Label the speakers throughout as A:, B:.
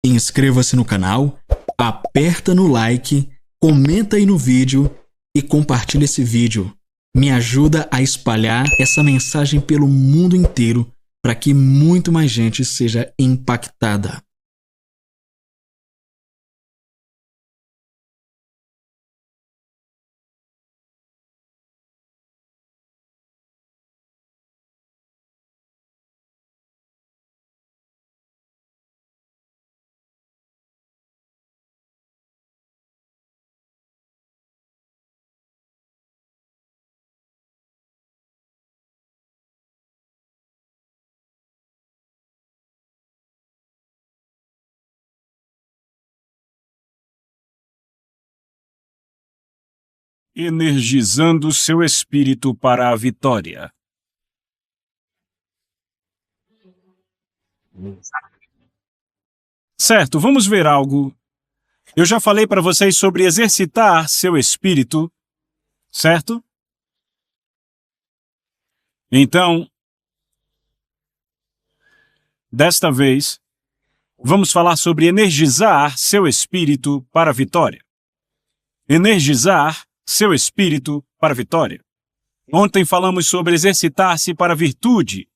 A: Inscreva-se no canal, aperta no like, comenta aí no vídeo e compartilha esse vídeo. Me ajuda a espalhar essa mensagem pelo mundo inteiro para que muito mais gente seja impactada.
B: Energizando seu espírito para a vitória. Certo, vamos ver algo. Eu já falei para vocês sobre exercitar seu espírito, certo? Então, desta vez, vamos falar sobre energizar seu espírito para a vitória. Energizar seu espírito para a vitória. Ontem falamos sobre exercitar-se para a virtude.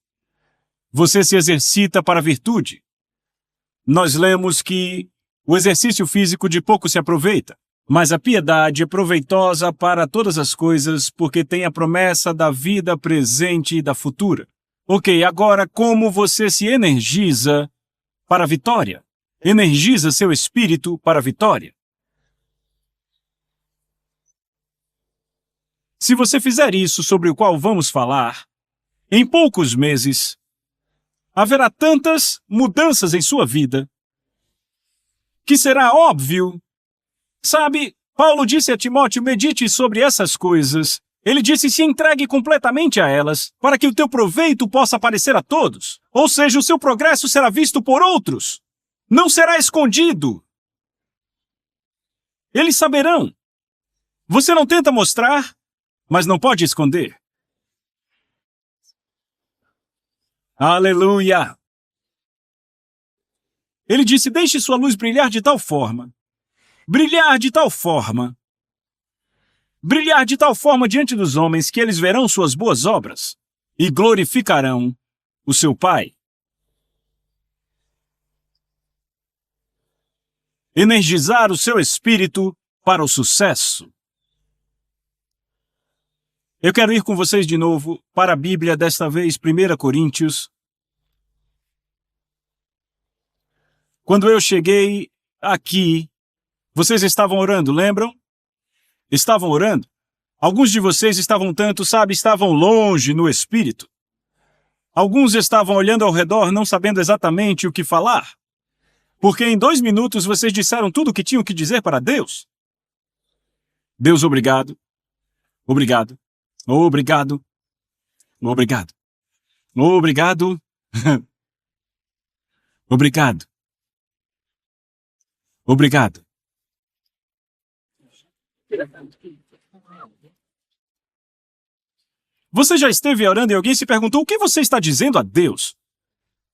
B: Você se exercita para a virtude. Nós lemos que o exercício físico de pouco se aproveita, mas a piedade é proveitosa para todas as coisas porque tem a promessa da vida presente e da futura. Ok, agora como você se energiza para a vitória? Energiza seu espírito para a vitória. Se você fizer isso sobre o qual vamos falar, em poucos meses, haverá tantas mudanças em sua vida que será óbvio. Sabe, Paulo disse a Timóteo, medite sobre essas coisas. Ele disse, se entregue completamente a elas, para que o teu proveito possa aparecer a todos. Ou seja, o seu progresso será visto por outros. Não será escondido. Eles saberão. Você não tenta mostrar, mas não pode esconder. Aleluia! Ele disse, deixe sua luz brilhar de tal forma. Brilhar de tal forma. Brilhar de tal forma diante dos homens que eles verão suas boas obras e glorificarão o seu Pai. Energizar o seu espírito para o sucesso. Eu quero ir com vocês de novo para a Bíblia, desta vez 1 Coríntios. Quando eu cheguei aqui, vocês estavam orando, lembram? Estavam orando? Alguns de vocês estavam estavam longe no espírito. Alguns estavam olhando ao redor, não sabendo exatamente o que falar. Porque em 2 minutos vocês disseram tudo o que tinham que dizer para Deus. Deus, obrigado. Obrigado. Obrigado. Obrigado. Obrigado. Obrigado. Obrigado. Você já esteve orando e alguém se perguntou o que você está dizendo a Deus?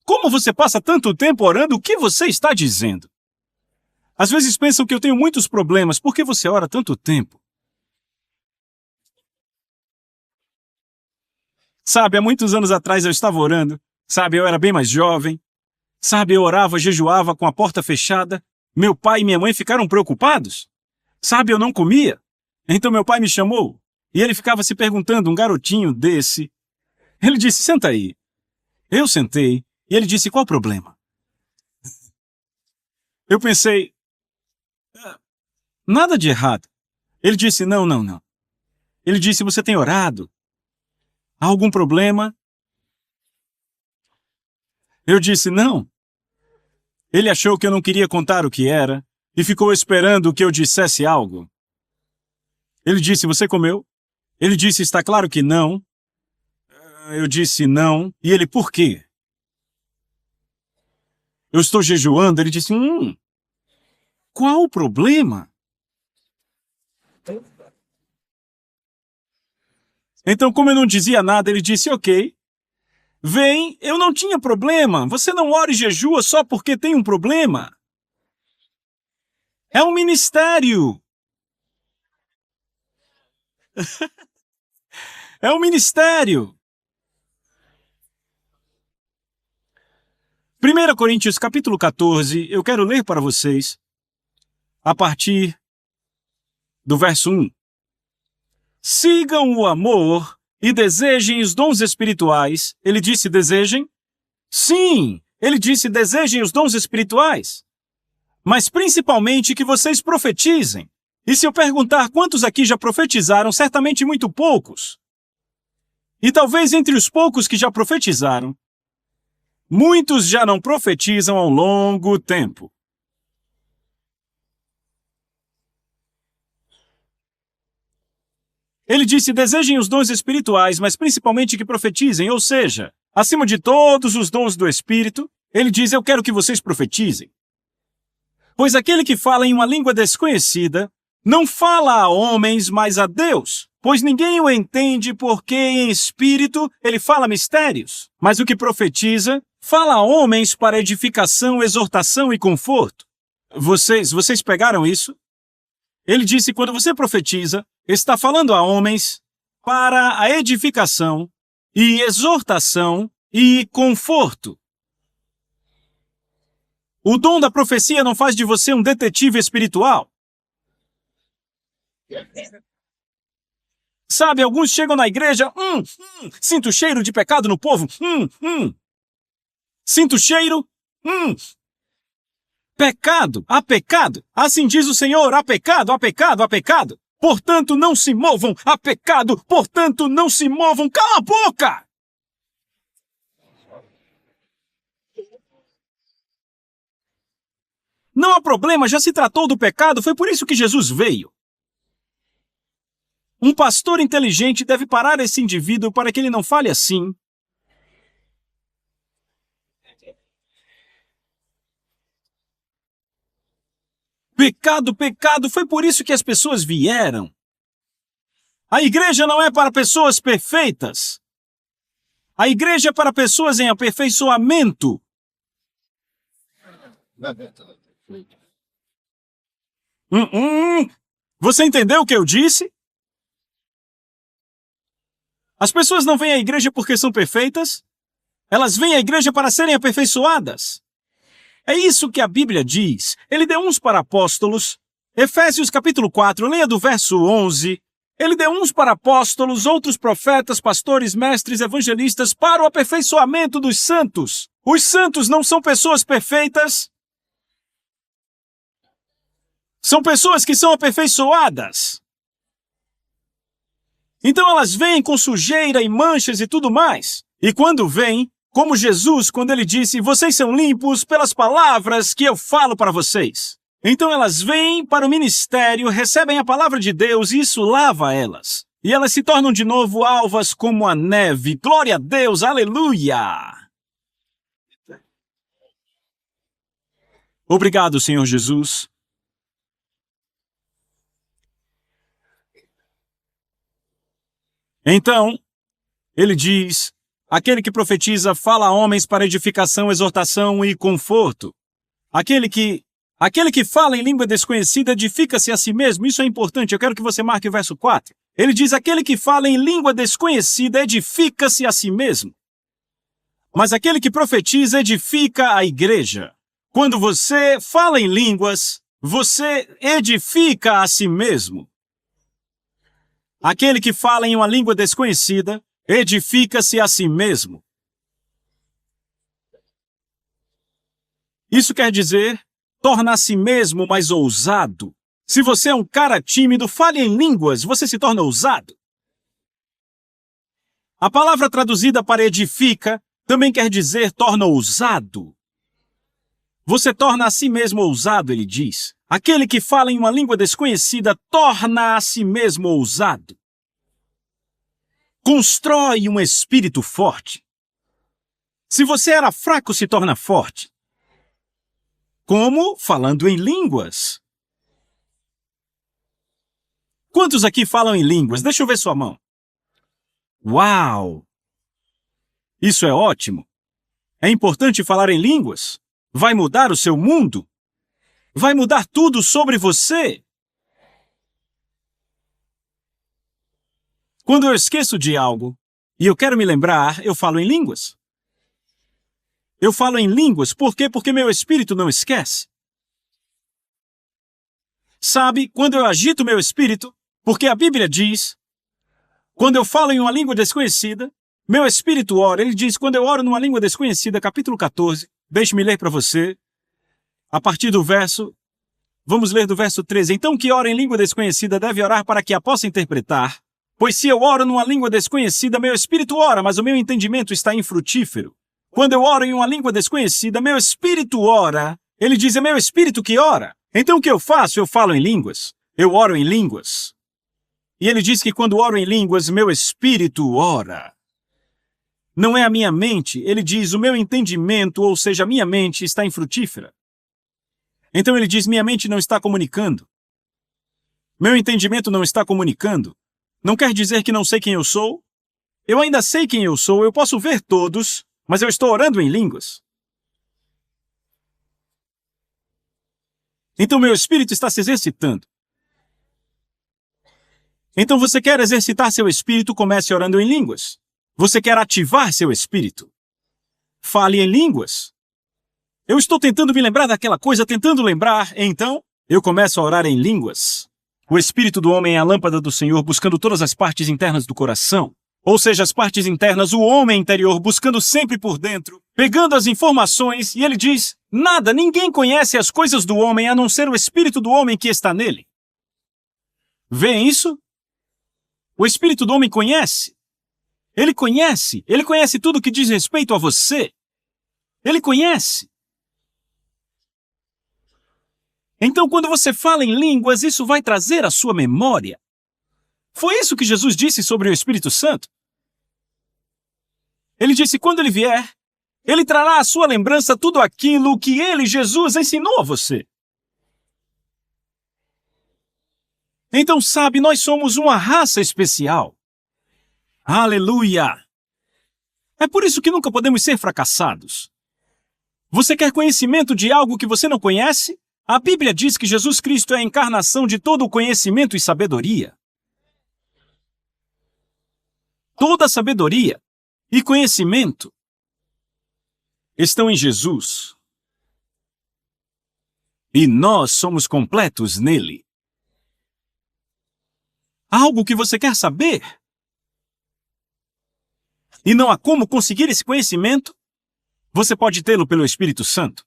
B: Como você passa tanto tempo orando, o que você está dizendo? Às vezes pensam que eu tenho muitos problemas, por que você ora tanto tempo? Sabe, há muitos anos atrás eu estava orando. Sabe, eu era bem mais jovem. Sabe, eu orava, jejuava com a porta fechada. Meu pai e minha mãe ficaram preocupados. Sabe, eu não comia. Então meu pai me chamou. E ele ficava se perguntando, um garotinho desse. Ele disse, senta aí. Eu sentei. E ele disse, qual o problema? Eu pensei, nada de errado. Ele disse, não. Ele disse, você tem orado? Há algum problema? Eu disse, não. Ele achou que eu não queria contar o que era e ficou esperando que eu dissesse algo. Ele disse, você comeu? Ele disse, está claro que não. Eu disse, não. E ele, por quê? Eu estou jejuando. Ele disse, qual o problema? Então, como eu não dizia nada, ele disse, ok. Vem, eu não tinha problema. Você não ora e jejua só porque tem um problema. É um ministério. É um ministério. 1 Coríntios capítulo 14, eu quero ler para vocês a partir do verso 1. Sigam o amor e desejem os dons espirituais. Ele disse desejem? Sim, ele disse desejem os dons espirituais. Mas principalmente que vocês profetizem. E se eu perguntar quantos aqui já profetizaram, certamente muito poucos. E talvez entre os poucos que já profetizaram, muitos já não profetizam há um longo tempo. Ele disse, desejem os dons espirituais, mas principalmente que profetizem, ou seja, acima de todos os dons do Espírito, ele diz, eu quero que vocês profetizem. Pois aquele que fala em uma língua desconhecida, não fala a homens, mas a Deus, pois ninguém o entende porque em espírito ele fala mistérios. Mas o que profetiza, fala a homens para edificação, exortação e conforto. Vocês pegaram isso? Ele disse, quando você profetiza, está falando a homens para a edificação e exortação e conforto. O dom da profecia não faz de você um detetive espiritual. Sabe, alguns chegam na igreja, sinto o cheiro de pecado no povo, sinto o cheiro, pecado, assim diz o Senhor, há pecado, há pecado, há pecado. Portanto, não se movam, há pecado, portanto, não se movam, cala a boca! Não há problema, já se tratou do pecado, foi por isso que Jesus veio. Um pastor inteligente deve parar esse indivíduo para que ele não fale assim. Pecado, pecado, foi por isso que as pessoas vieram. A igreja não é para pessoas perfeitas. A igreja é para pessoas em aperfeiçoamento. Você entendeu o que eu disse? As pessoas não vêm à igreja porque são perfeitas. Elas vêm à igreja para serem aperfeiçoadas. É isso que a Bíblia diz. Ele deu uns para apóstolos. Efésios capítulo 4, leia do verso 11. Ele deu uns para apóstolos, outros profetas, pastores, mestres, evangelistas, para o aperfeiçoamento dos santos. Os santos não são pessoas perfeitas. São pessoas que são aperfeiçoadas. Então elas vêm com sujeira e manchas e tudo mais. E quando vêm, como Jesus, quando ele disse, vocês são limpos pelas palavras que eu falo para vocês. Então elas vêm para o ministério, recebem a palavra de Deus e isso lava elas. E elas se tornam de novo alvas como a neve. Glória a Deus, aleluia! Obrigado, Senhor Jesus. Então, ele diz, aquele que profetiza fala a homens para edificação, exortação e conforto. Aquele que fala em língua desconhecida edifica-se a si mesmo. Isso é importante, eu quero que você marque o verso 4. Ele diz, aquele que fala em língua desconhecida edifica-se a si mesmo. Mas aquele que profetiza edifica a igreja. Quando você fala em línguas, você edifica a si mesmo. Aquele que fala em uma língua desconhecida, edifica-se a si mesmo. Isso quer dizer, torna a si mesmo mais ousado. Se você é um cara tímido, fale em línguas, você se torna ousado. A palavra traduzida para edifica também quer dizer torna ousado. Você torna a si mesmo ousado, ele diz. Aquele que fala em uma língua desconhecida torna a si mesmo ousado. Constrói um espírito forte. Se você era fraco, se torna forte. Como? Falando em línguas. Quantos aqui falam em línguas? Deixa eu ver sua mão. Uau! Isso é ótimo. É importante falar em línguas. Vai mudar o seu mundo. vai mudar tudo sobre você. Quando eu esqueço de algo e eu quero me lembrar, eu falo em línguas. Eu falo em línguas, por quê? Porque meu espírito não esquece. Sabe, quando eu agito meu espírito, porque a Bíblia diz, quando eu falo em uma língua desconhecida, meu espírito ora. Ele diz, quando eu oro numa língua desconhecida, capítulo 14, deixe-me ler para você, a partir do verso, vamos ler do verso 13. Então, que ora em língua desconhecida deve orar para que a possa interpretar, pois se eu oro numa língua desconhecida, meu espírito ora, mas o meu entendimento está infrutífero. Quando eu oro em uma língua desconhecida, meu espírito ora. Ele diz, é meu espírito que ora. Então o que eu faço? Eu falo em línguas. Eu oro em línguas. E ele diz que quando oro em línguas, meu espírito ora. Não é a minha mente. Ele diz, o meu entendimento, ou seja, a minha mente está infrutífera. Então ele diz, minha mente não está comunicando. Meu entendimento não está comunicando. Não quer dizer que não sei quem eu sou. Eu ainda sei quem eu sou, eu posso ver todos, mas eu estou orando em línguas. Então meu espírito está se exercitando. Então você quer exercitar seu espírito, comece orando em línguas. Você quer ativar seu espírito. Fale em línguas. Eu estou tentando me lembrar daquela coisa, tentando lembrar, então eu começo a orar em línguas. O espírito do homem é a lâmpada do Senhor, buscando todas as partes internas do coração. Ou seja, as partes internas, o homem interior, buscando sempre por dentro, pegando as informações, e ele diz, nada, ninguém conhece as coisas do homem a não ser o espírito do homem que está nele. Vêem isso? O espírito do homem conhece. Ele conhece tudo que diz respeito a você. Ele conhece. Então, quando você fala em línguas, isso vai trazer à sua memória. Foi isso que Jesus disse sobre o Espírito Santo. Ele disse, quando ele vier, ele trará à sua lembrança tudo aquilo que ele, Jesus, ensinou a você. Então, sabe, nós somos uma raça especial. Aleluia! É por isso que nunca podemos ser fracassados. Você quer conhecimento de algo que você não conhece? A Bíblia diz que Jesus Cristo é a encarnação de todo o conhecimento e sabedoria. Toda sabedoria e conhecimento estão em Jesus. E nós somos completos nele. Algo que você quer saber? E não há como conseguir esse conhecimento? Você pode tê-lo pelo Espírito Santo.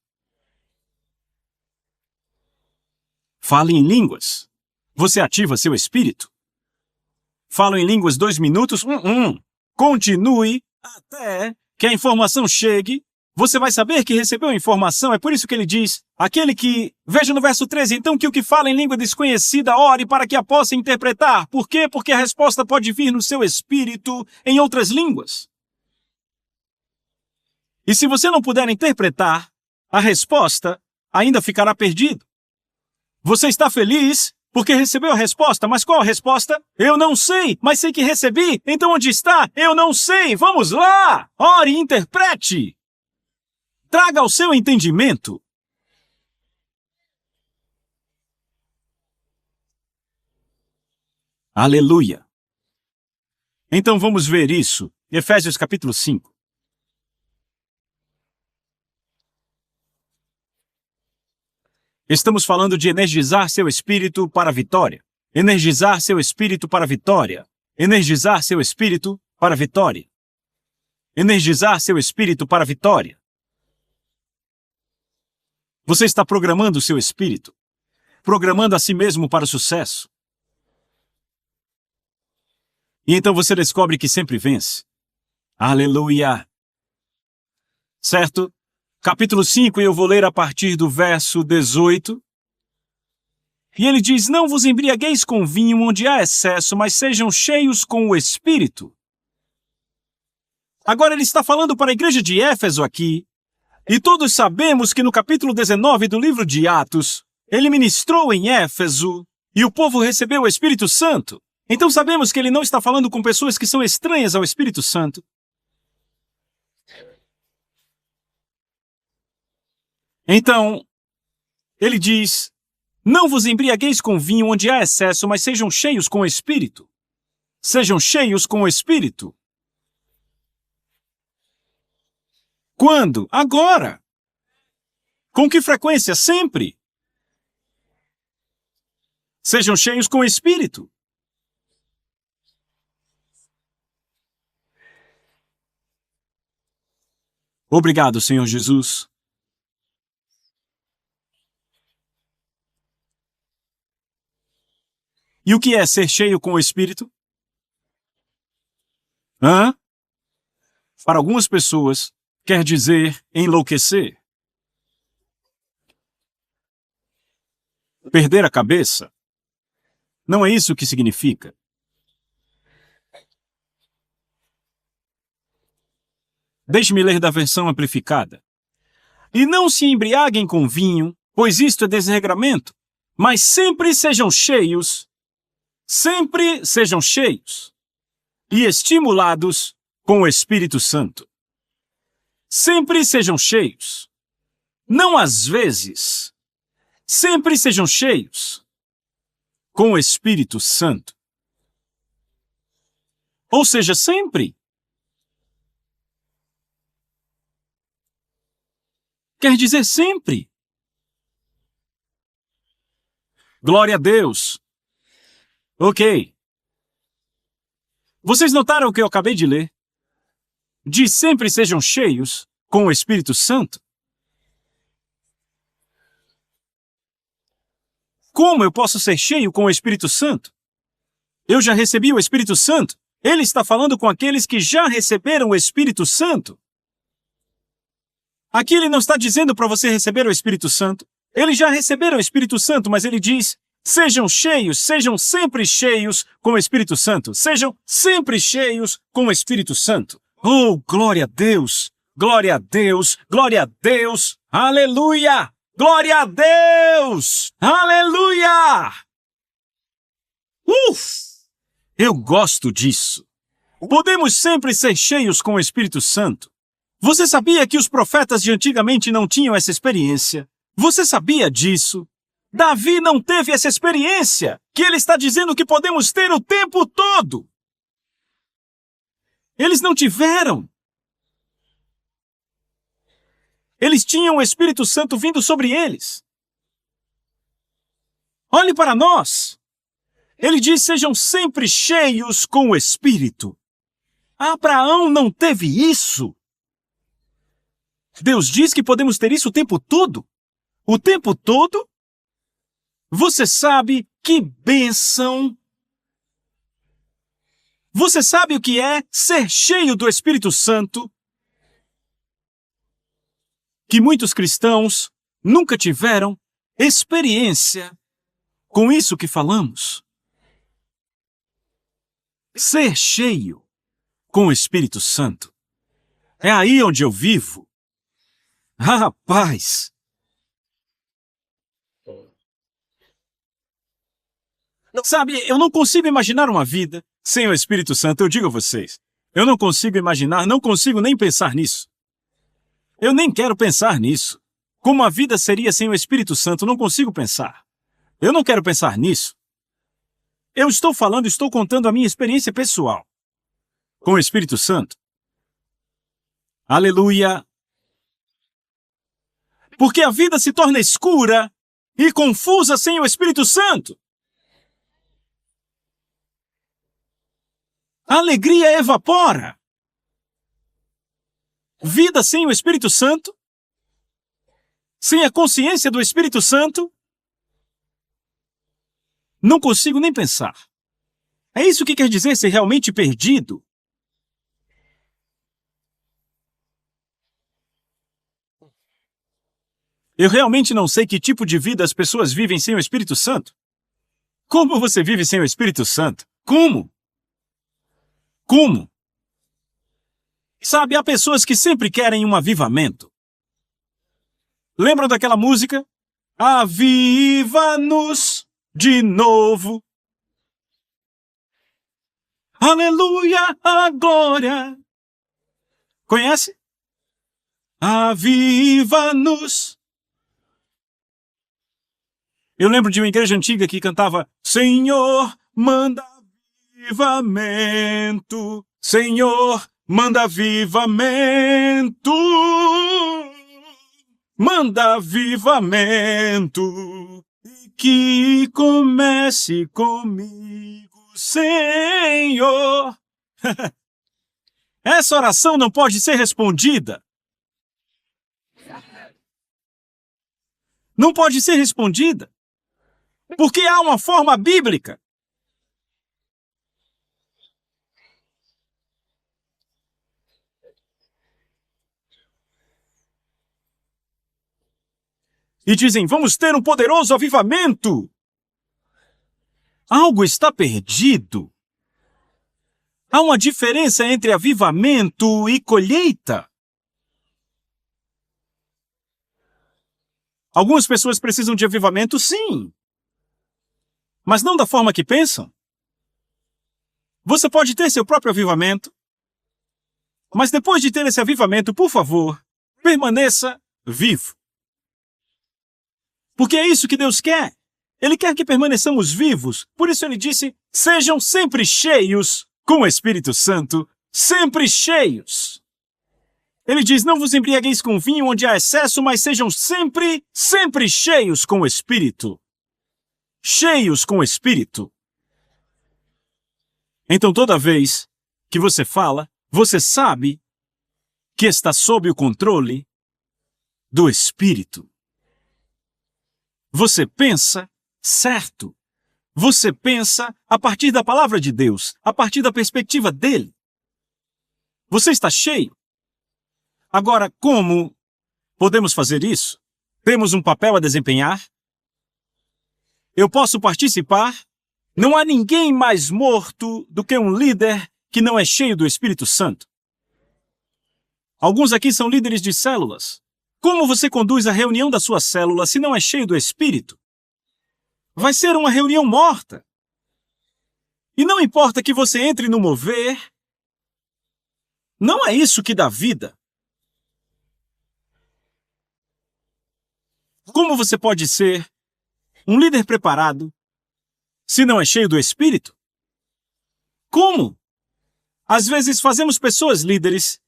B: Fale em línguas. Você ativa seu espírito. Falo em línguas 2 minutos. Continue até que a informação chegue. Você vai saber que recebeu a informação. É por isso que ele diz, aquele que... Veja no verso 13, então que o que fala em língua desconhecida ore para que a possa interpretar. Por quê? Porque a resposta pode vir no seu espírito em outras línguas. E se você não puder interpretar, a resposta ainda ficará perdida. Você está feliz porque recebeu a resposta, mas qual a resposta? Eu não sei, mas sei que recebi. Então onde está? Eu não sei. Vamos lá! Ore e interprete. Traga ao seu entendimento. Aleluia! Então vamos ver isso. Efésios capítulo 5. Estamos falando de energizar seu espírito para a vitória. Energizar seu espírito para a vitória. Energizar seu espírito para a vitória. Energizar seu espírito para a vitória. Você está programando o seu espírito. Programando a si mesmo para o sucesso. E então você descobre que sempre vence. Aleluia! Certo? Capítulo 5, e eu vou ler a partir do verso 18. E ele diz, não vos embriagueis com vinho onde há excesso, mas sejam cheios com o Espírito. Agora ele está falando para a igreja de Éfeso aqui. E todos sabemos que no capítulo 19 do livro de Atos, ele ministrou em Éfeso e o povo recebeu o Espírito Santo. Então sabemos que ele não está falando com pessoas que são estranhas ao Espírito Santo. Então, Ele diz: não vos embriagueis com vinho onde há excesso, mas sejam cheios com o Espírito. Sejam cheios com o Espírito. Quando? Agora. Com que frequência? Sempre. Sejam cheios com o Espírito. Obrigado, Senhor Jesus. E o que é ser cheio com o Espírito? Para algumas pessoas, quer dizer enlouquecer. Perder a cabeça. Não é isso que significa. Deixe-me ler da versão amplificada. E não se embriaguem com vinho, pois isto é desregramento, mas sempre sejam cheios e estimulados com o Espírito Santo. Sempre sejam cheios. Não às vezes. Sempre sejam cheios com o Espírito Santo. Ou seja, sempre. Quer dizer sempre. Glória a Deus. Ok. Vocês notaram o que eu acabei de ler? Diz sempre sejam cheios com o Espírito Santo. Como eu posso ser cheio com o Espírito Santo? Eu já recebi o Espírito Santo. Ele está falando com aqueles que já receberam o Espírito Santo. Aqui ele não está dizendo para você receber o Espírito Santo. Eles já receberam o Espírito Santo, mas ele diz: sejam cheios, sejam sempre cheios com o Espírito Santo. Sejam sempre cheios com o Espírito Santo. Oh, glória a Deus! Glória a Deus! Glória a Deus! Aleluia! Glória a Deus! Aleluia! Eu gosto disso. Podemos sempre ser cheios com o Espírito Santo. Você sabia que os profetas de antigamente não tinham essa experiência? Você sabia disso? Davi não teve essa experiência, que ele está dizendo que podemos ter o tempo todo. Eles não tiveram. Eles tinham o Espírito Santo vindo sobre eles. Olhe para nós. Ele diz: sejam sempre cheios com o Espírito. Abraão não teve isso. Deus diz que podemos ter isso o tempo todo. O tempo todo? Você sabe que bênção! Você sabe o que é ser cheio do Espírito Santo? Que muitos cristãos nunca tiveram experiência com isso que falamos. Ser cheio com o Espírito Santo. É aí onde eu vivo. Rapaz! Sabe, eu não consigo imaginar uma vida sem o Espírito Santo, eu digo a vocês. Eu não consigo imaginar, não consigo nem pensar nisso. Eu nem quero pensar nisso. Como a vida seria sem o Espírito Santo, não consigo pensar. Eu não quero pensar nisso. Eu estou contando a minha experiência pessoal com o Espírito Santo. Aleluia! Porque a vida se torna escura e confusa sem o Espírito Santo. A alegria evapora. Vida sem o Espírito Santo, sem a consciência do Espírito Santo, não consigo nem pensar. É isso que quer dizer ser realmente perdido. Eu realmente não sei que tipo de vida as pessoas vivem sem o Espírito Santo. Como você vive sem o Espírito Santo? Como? Como? Sabe, há pessoas que sempre querem um avivamento. Lembram daquela música? Aviva-nos de novo. Aleluia, a glória. Conhece? Aviva-nos. Eu lembro de uma igreja antiga que cantava: Senhor, manda avivamento. Senhor, manda avivamento. Manda avivamento. E que comece comigo, Senhor. Essa oração não pode ser respondida. Não pode ser respondida. Porque há uma forma bíblica. E dizem: vamos ter um poderoso avivamento. Algo está perdido. Há uma diferença entre avivamento e colheita. Algumas pessoas precisam de avivamento, sim. Mas não da forma que pensam. Você pode ter seu próprio avivamento. Mas depois de ter esse avivamento, por favor, permaneça vivo. Porque é isso que Deus quer. Ele quer que permaneçamos vivos. Por isso ele disse: sejam sempre cheios com o Espírito Santo. Sempre cheios. Ele diz: não vos embriagueis com vinho onde há excesso, mas sejam sempre cheios com o Espírito. Cheios com o Espírito. Então toda vez que você fala, você sabe que está sob o controle do Espírito. Você pensa certo. Você pensa a partir da palavra de Deus, a partir da perspectiva dele. Você está cheio. Agora, como podemos fazer isso? Temos um papel a desempenhar? Eu posso participar? Não há ninguém mais morto do que um líder que não é cheio do Espírito Santo. Alguns aqui são líderes de células. Como você conduz a reunião da sua célula se não é cheio do Espírito? Vai ser uma reunião morta. E não importa que você entre no mover, não é isso que dá vida. Como você pode ser um líder preparado se não é cheio do Espírito? Como? Às vezes fazemos pessoas líderes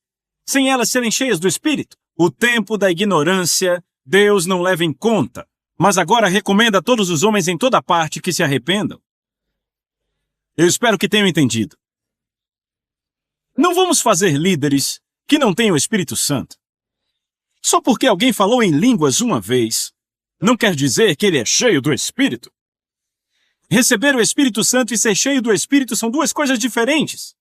B: sem elas serem cheias do Espírito. O tempo da ignorância, Deus não leva em conta, mas agora recomenda a todos os homens em toda parte que se arrependam. Eu espero que tenham entendido. Não vamos fazer líderes que não têm o Espírito Santo. Só porque alguém falou em línguas uma vez, não quer dizer que ele é cheio do Espírito. Receber o Espírito Santo e ser cheio do Espírito são duas coisas diferentes.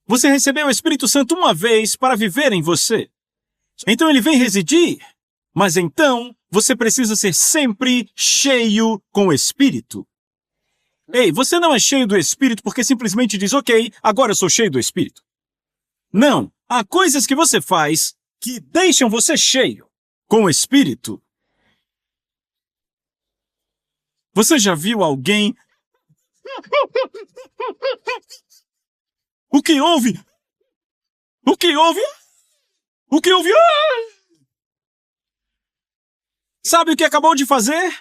B: Você recebeu o Espírito Santo uma vez para viver em você. Então ele vem residir. Mas então você precisa ser sempre cheio com o Espírito. Ei, você não é cheio do Espírito porque simplesmente diz: ok, agora eu sou cheio do Espírito. Não, há coisas que você faz que deixam você cheio com o Espírito. Você já viu alguém... O que houve? O que houve? O que houve? Sabe o que acabou de fazer?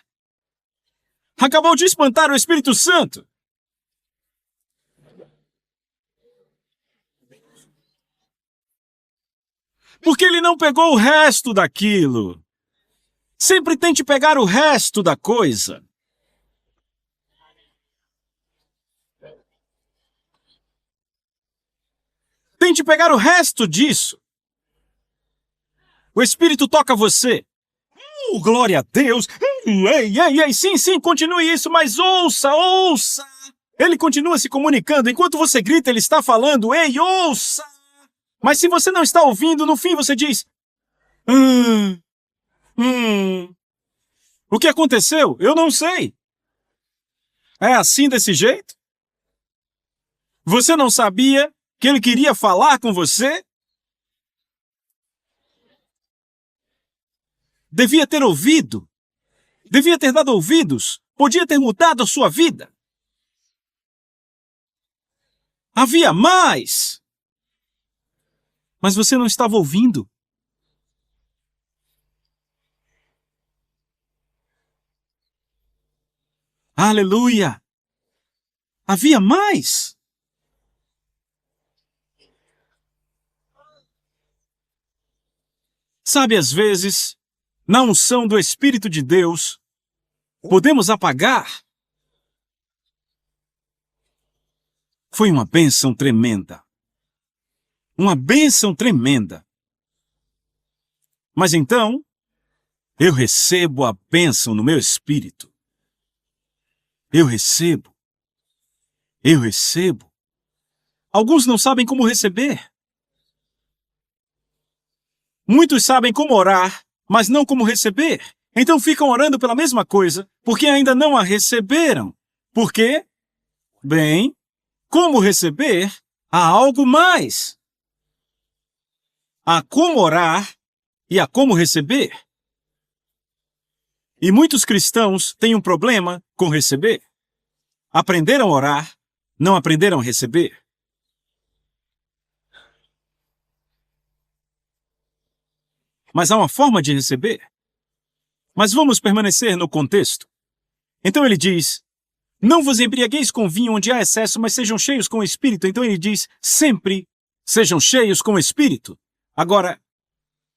B: Acabou de espantar o Espírito Santo. Porque ele não pegou o resto daquilo. Sempre tente pegar o resto da coisa. Tente pegar o resto disso. O Espírito toca você. Glória a Deus. Ei, sim, continue isso, mas ouça. Ele continua se comunicando. Enquanto você grita, ele está falando. Ei, ouça. Mas se você não está ouvindo, no fim você diz... O que aconteceu? Eu não sei. É assim desse jeito? Você não sabia que ele queria falar com você? Devia ter ouvido. Devia ter dado ouvidos. Podia ter mudado a sua vida. Havia mais. Mas você não estava ouvindo. Aleluia! Havia mais! Sabe, às vezes, na unção do Espírito de Deus, podemos apagar. Foi uma bênção tremenda. Uma bênção tremenda. Mas então, eu recebo a bênção no meu espírito. Eu recebo. Alguns não sabem como receber. Muitos sabem como orar, mas não como receber. Então ficam orando pela mesma coisa, porque ainda não a receberam. Por quê? Bem, como receber, há algo mais. Há como orar e há como receber. E muitos cristãos têm um problema com receber. Aprenderam a orar, não aprenderam a receber. Mas há uma forma de receber. Mas vamos permanecer no contexto. Então ele diz, não vos embriagueis com vinho onde há excesso, mas sejam cheios com o Espírito. Então ele diz, sempre sejam cheios com o Espírito. Agora,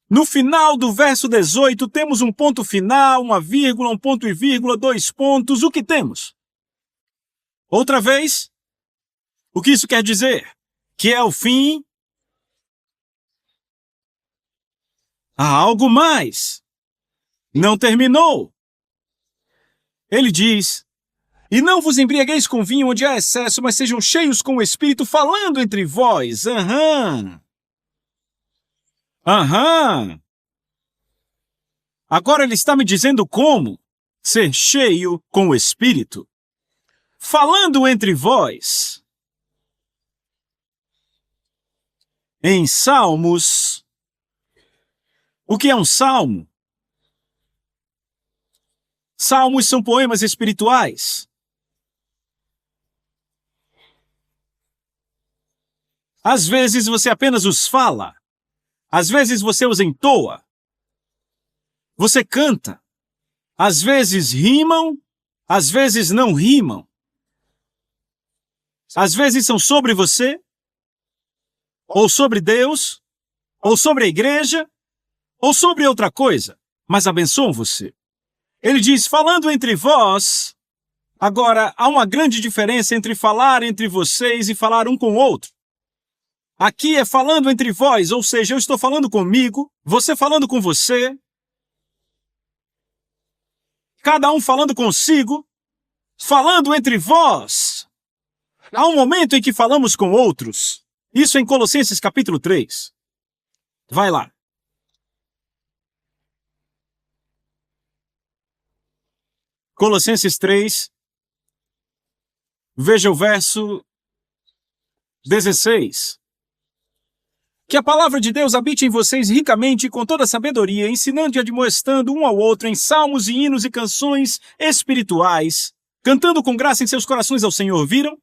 B: no final do verso 18, temos um ponto final, uma vírgula, um ponto e vírgula, 2 pontos. O que temos? Outra vez, o que isso quer dizer? Que é o fim. Há algo mais. Não terminou. Ele diz, e não vos embriagueis com vinho onde há excesso, mas sejam cheios com o Espírito, falando entre vós. Agora ele está me dizendo como ser cheio com o Espírito. Falando entre vós. Em salmos. O que é um salmo? Salmos são poemas espirituais. Às vezes você apenas os fala. Às vezes você os entoa. Você canta. Às vezes rimam, às vezes não rimam. Às vezes são sobre você, ou sobre Deus, ou sobre a igreja, ou sobre outra coisa, mas abençoam você. Ele diz, falando entre vós. Agora, há uma grande diferença entre falar entre vocês e falar um com o outro. Aqui é falando entre vós, ou seja, eu estou falando comigo, você falando com você, cada um falando consigo, falando entre vós. Há um momento em que falamos com outros. Isso em Colossenses capítulo 3. Vai lá. Colossenses 3, veja o verso 16. Que a palavra de Deus habite em vocês ricamente com toda sabedoria, ensinando e admoestando um ao outro em salmos e hinos e canções espirituais, cantando com graça em seus corações ao Senhor, viram?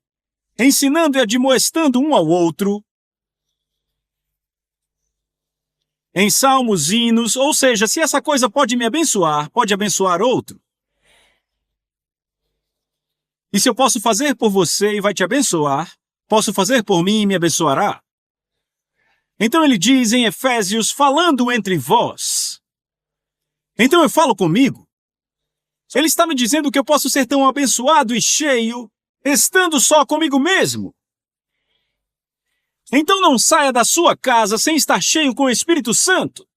B: Ensinando e admoestando um ao outro em salmos, hinos, ou seja, se essa coisa pode me abençoar, pode abençoar outro. E se eu posso fazer por você e vai te abençoar, posso fazer por mim e me abençoará. Então ele diz em Efésios, falando entre vós. Então eu falo comigo. Ele está me dizendo que eu posso ser tão abençoado e cheio, estando só comigo mesmo. Então não saia da sua casa sem estar cheio com o Espírito Santo.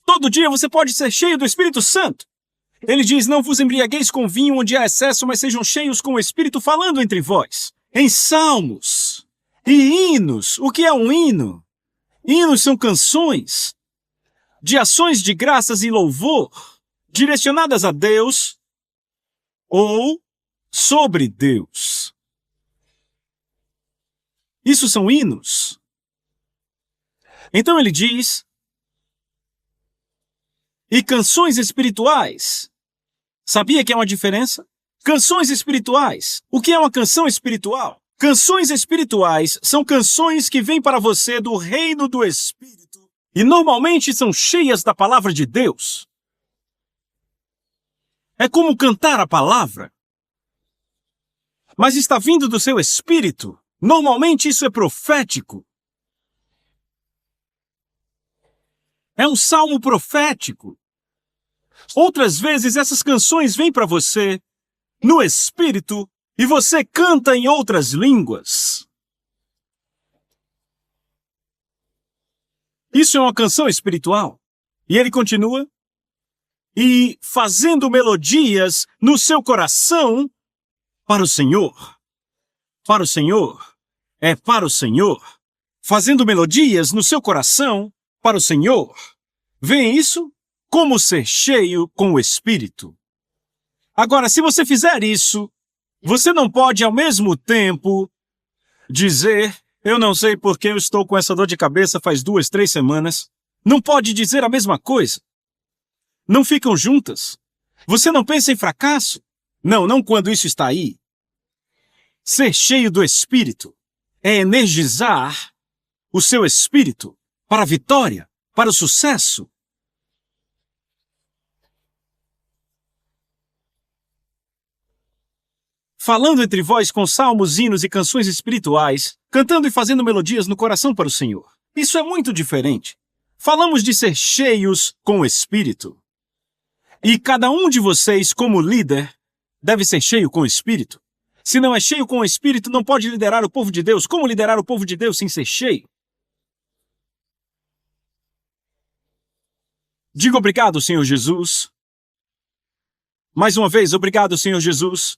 B: Todo dia você pode ser cheio do Espírito Santo. Ele diz, não vos embriagueis com vinho onde há excesso, mas sejam cheios com o Espírito, falando entre vós. Em salmos e hinos. O que é um hino? Hinos são canções de ações de graças e louvor, direcionadas a Deus ou sobre Deus. Isso são hinos. Então ele diz, e canções espirituais. Sabia que é uma diferença? Canções espirituais. O que é uma canção espiritual? Canções espirituais são canções que vêm para você do reino do Espírito e normalmente são cheias da palavra de Deus. É como cantar a palavra. Mas está vindo do seu espírito. Normalmente isso é profético. É um salmo profético. Outras vezes essas canções vêm para você no espírito e você canta em outras línguas. Isso é uma canção espiritual. E ele continua. E fazendo melodias no seu coração para o Senhor. Para o Senhor. É para o Senhor. Fazendo melodias no seu coração para o Senhor. Vêem isso? Como ser cheio com o Espírito. Agora, se você fizer isso, você não pode ao mesmo tempo dizer, eu não sei porque eu estou com essa dor de cabeça faz 2, 3 semanas. Não pode dizer a mesma coisa. Não ficam juntas. Você não pensa em fracasso? Não quando isso está aí. Ser cheio do Espírito é energizar o seu espírito para a vitória, para o sucesso. Falando entre vós com salmos, hinos e canções espirituais, cantando e fazendo melodias no coração para o Senhor. Isso é muito diferente. Falamos de ser cheios com o Espírito. E cada um de vocês, como líder, deve ser cheio com o Espírito. Se não é cheio com o Espírito, não pode liderar o povo de Deus. Como liderar o povo de Deus sem ser cheio? Diga obrigado, Senhor Jesus. Mais uma vez, obrigado, Senhor Jesus.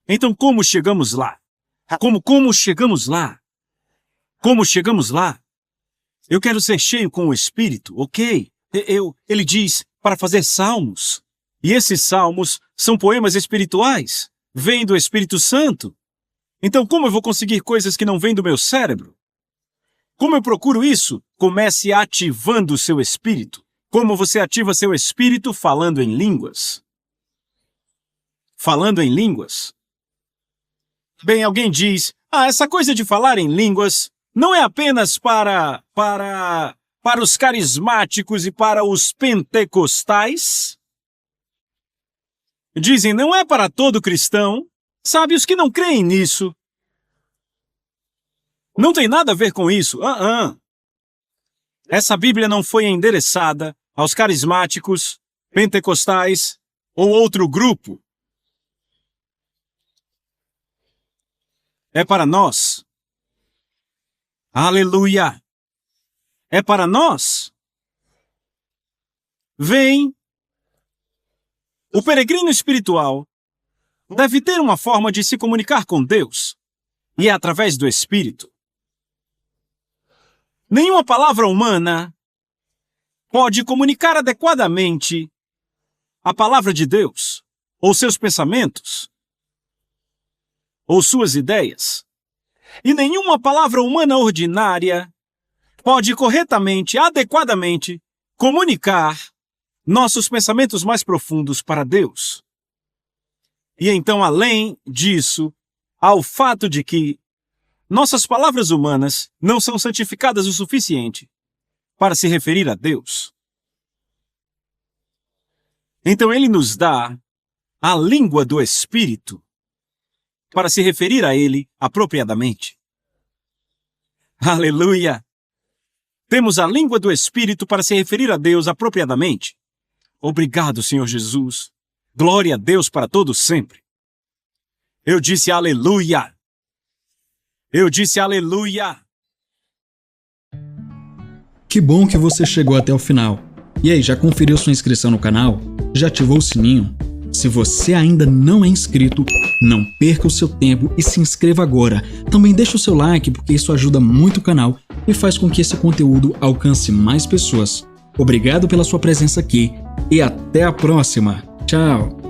B: Então, como chegamos lá? Como chegamos lá? Como chegamos lá? Eu quero ser cheio com o Espírito, ok? Ele diz para fazer salmos. E esses salmos são poemas espirituais. Vêm do Espírito Santo. Então, como eu vou conseguir coisas que não vêm do meu cérebro? Como eu procuro isso? Comece ativando o seu espírito. Como você ativa seu espírito? Falando em línguas. Falando em línguas. Bem, alguém diz, essa coisa de falar em línguas não é apenas para os carismáticos e para os pentecostais? Dizem, não é para todo cristão. Sabe, os que não creem nisso. Não tem nada a ver com isso. Essa Bíblia não foi endereçada aos carismáticos, pentecostais ou outro grupo. É para nós. Aleluia! É para nós. Vem. O peregrino espiritual deve ter uma forma de se comunicar com Deus, e é através do Espírito. Nenhuma palavra humana pode comunicar adequadamente a palavra de Deus, ou seus pensamentos, ou suas ideias. E nenhuma palavra humana ordinária pode corretamente, adequadamente, comunicar nossos pensamentos mais profundos para Deus. E então, além disso, há o fato de que nossas palavras humanas não são santificadas o suficiente para se referir a Deus. Então ele nos dá a língua do Espírito para se referir a Ele apropriadamente. Aleluia! Temos a língua do Espírito para se referir a Deus apropriadamente. Obrigado, Senhor Jesus. Glória a Deus para todos sempre. Eu disse aleluia. Eu disse aleluia.
A: Que bom que você chegou até o final. E aí, já conferiu sua inscrição no canal? Já ativou o sininho? Se você ainda não é inscrito, não perca o seu tempo e se inscreva agora. Também deixa o seu like porque isso ajuda muito o canal e faz com que esse conteúdo alcance mais pessoas. Obrigado pela sua presença aqui e até a próxima. Tchau!